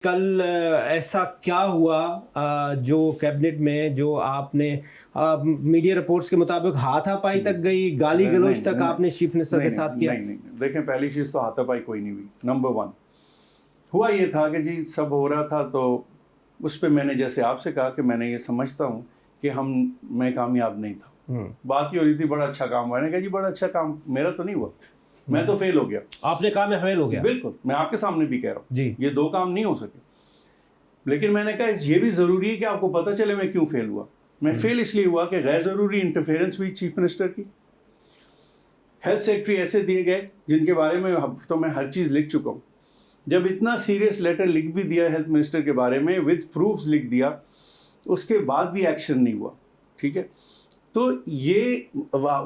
کل ایسا کیا ہوا جو کیبنٹ میں جو آپ نے میڈیا رپورٹس کے مطابق ہاتھا پائی تک گئی، گالی گلوچ تک آپ نے چیف منسٹر کے ساتھ کیا؟ نہیں دیکھیں، پہلی چیز تو ہاتھا پائی کوئی نہیں ہوئی. نمبر 1 ہوا یہ تھا کہ جی سب ہو رہا تھا، تو اس پہ میں نے جیسے آپ سے کہا کہ میں نے یہ سمجھتا ہوں کہ میں کامیاب نہیں تھا. بات یہ ہو رہی تھی بڑا اچھا کام ہوا. میں نے کہا جی بڑا اچھا کام میرا تو نہیں ہوا، میں تو فیل ہو گیا. آپ نے کہا میں فیل ہو گیا؟ بالکل، میں آپ کے سامنے بھی کہہ رہا ہوں جی، یہ 2 کام نہیں ہو سکے. لیکن میں نے کہا یہ بھی ضروری ہے کہ آپ کو پتہ چلے میں کیوں فیل ہوا. میں فیل اس لیے ہوا کہ غیر ضروری انٹرفیئرنس ہوئی چیف منسٹر کی. ہیلتھ سیکٹری ایسے دیے گئے جن کے بارے میں تو میں ہر چیز لکھ چکا ہوں. جب اتنا سیریس لیٹر لکھ بھی دیا ہیلتھ منسٹر کے بارے میں وتھ پروفز لکھ دیا، اس کے بعد بھی ایکشن نہیں ہوا. ٹھیک ہے، تو یہ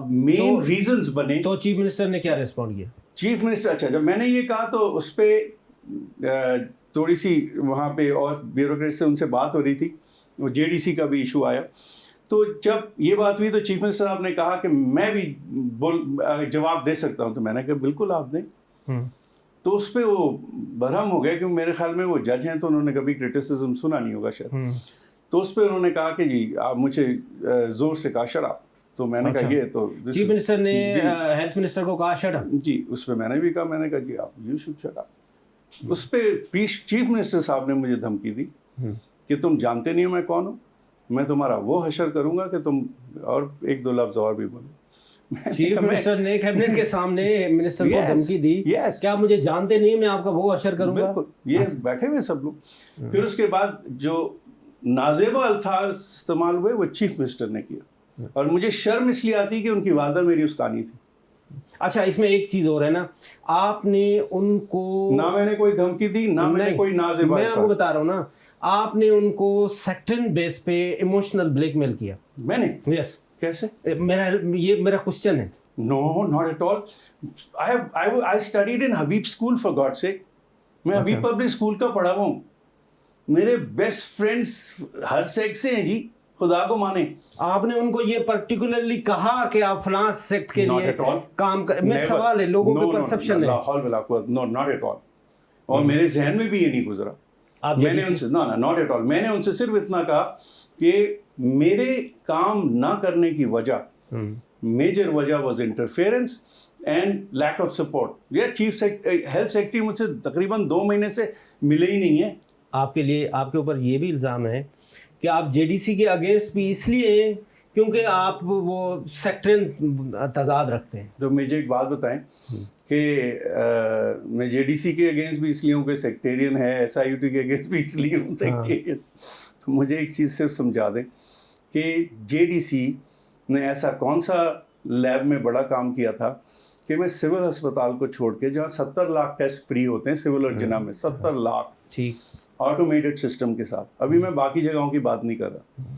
مین ریزنز بنے. تو چیف منسٹر نے کیا ریسپونڈ کیا؟ چیف منسٹر اچھا، جب میں نے یہ کہا تو اس پہ تھوڑی سی وہاں پہ اور بیوروکریٹ سے ان سے بات ہو رہی تھی، وہ JDC کا بھی ایشو آیا. تو جب یہ بات ہوئی تو چیف منسٹر صاحب نے کہا کہ میں بھی جواب دے سکتا ہوں. تو میں نے کہا بالکل آپ دیں. تو اس پہ وہ برہم ہو گئے، کیونکہ میرے خیال میں وہ جج ہیں تو انہوں نے کبھی کرٹیسزم سنا نہیں ہوگا شاید. تو اس پہ انہوں نے کہا کہ جی آپ مجھے زور سے کہا شٹ اپ. تو میں نے کہا یہ تو چیف منسٹر نے ہیلتھ منسٹر کو کہا شٹ اپ؟ جی، اس پہ میں نے بھی کہا، میں نے کہا جی آپ یو شوڈ شٹ اپ. اس پہ چیف منسٹر صاحب نے مجھے دھمکی دی کہ تم جانتے نہیں ہو میں کون ہوں، میں تمہارا وہ حشر کروں گا کہ تم اور 1-2 لفظ اور بھی بولو. چیف منسٹر نے کیبنٹ کے سامنے منسٹر کو دھمکی دی کیا مجھے جانتے نہیں، میں آپ کا وہ حشر کروں گا؟ بالکل، یہ بیٹھے ہوئے سب لوگ. پھر اس کے بعد جو نازیبا الفاظ استعمال ہوئے وہ چیف منسٹر نے کیا، اور مجھے شرم اس لیے آتی کہ ان کی والدہ میری استانی تھی. اچھا، اس میں ایک چیز اور ہے نا، آپ نے ان کو نہ میں نے کوئی دھمکی دی، نہ میں نے کوئی نازیبا. میں آپ کو بتا رہا ہوں نا، آپ نے ان کو سیکٹرن بیس پہ ایموشنل بلیک میل کیا. میں نے؟ یس. کیسے؟ یہ میرا کوشچن ہے. No, not at all. I studied in Habib School for God's sake. میں حبیب پبلک اسکول کا پڑھا ہوا ہوں. میرے بیسٹ فرینڈس ہر سیکٹ سے ہیں جی، خدا کو مانے. آپ نے ان کو یہ پرٹیکولرلی کہا کہ آپ فلاں سیکٹ کے لیے کام کر؟ میں سوال ہے، لوگوں کے پرسپشن ہے. No, not at all. اور میرے ذہن میں بھی یہ نہیں گزرا. میں نے ان سے not at all. میں نے ان سے صرف اتنا کہا کہ میرے کام نہ کرنے کی وجہ میجر وجہ was interference and lack of support. یہ چیف ہیلتھ سیکٹری مجھ سے تقریباً 2 مہینے سے ملے ہی نہیں ہیں. آپ کے لیے آپ کے اوپر یہ بھی الزام ہے کہ آپ JDC کے اگینسٹ بھی اس لیے کیونکہ آپ وہ سیکٹرن تضاد رکھتے ہیں. تو مجھے ایک بات بتائیں کہ میں JDC کے اگینسٹ بھی اس لیے ہوں کہ سیکٹیرین ہے، SIUT کے اگینسٹ بھی اس لیے ہوں سیکٹیرین. تو مجھے ایک چیز صرف سمجھا دیں کہ JDC نے ایسا کون سا لیب میں بڑا کام کیا تھا کہ میں سول ہسپتال کو چھوڑ کے، جہاں 70 لاکھ ٹیسٹ فری ہوتے ہیں سول اور جنا میں، 70 لاکھ ٹھیک آٹومیٹڈ سسٹم کے ساتھ، ابھی میں باقی جگہوں کی بات نہیں کر رہا،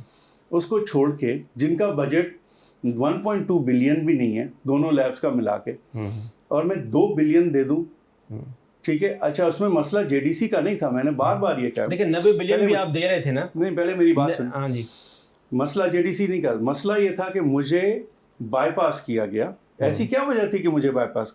اس کو چھوڑ کے جن کا بجٹ 1.2 بلین بھی نہیں ہے دونوں لیبس کا ملا کے، اور میں 2 بلین دے دوں. ٹھیک ہے، اچھا اس میں مسئلہ JDC کا نہیں تھا. میں نے بار بار یہ کہا، لیکن 90 بلین بھی آپ دے رہے تھے نا. نہیں، پہلے میری بات سن. ہاں جی، مسئلہ JDC نہیں کا، مسئلہ یہ تھا کہ مجھے بائی پاس کیا گیا. ایسی کیا وجہ تھی کہ مجھے بائی پاس